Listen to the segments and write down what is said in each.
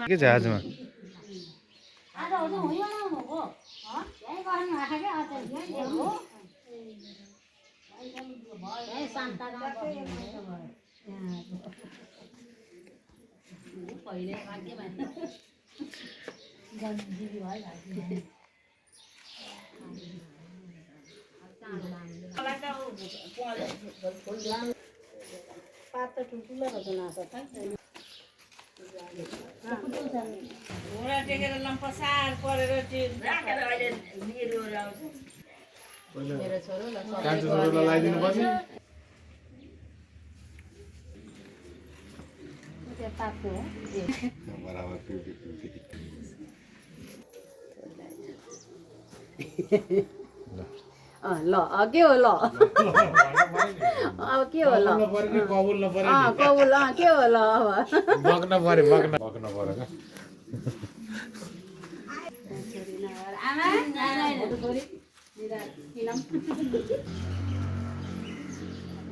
के जहाजमा पात ठुल्ठुलो रचना छ घोडा टेकेर लम्पसार परेर राखेर अहिले मेरो आउँछ मेरो छोरोलाई लगाइदिनु पर्छ त्यो पातको हो बराबर ल के हो ल अब के हो ल कबुल नपरे कबुल के हो ल अब बग्न परे बग्न परे आमा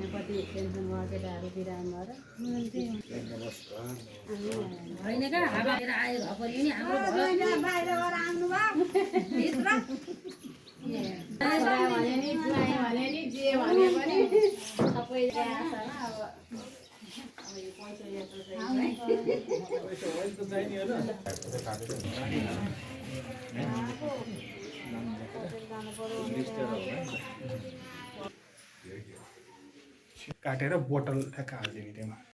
कति टेन्सन भयो केटाहरू बिरामी भएर होइन क्या हावातिर आयो घपऱ्यो नि हाम्रो बाहिरबाट आउनु भयो भने नि जुवाई भने नि जे भने पनि सबै आछ अब काटेर बोतल ठ्याक्क हालिदिने त्यसमा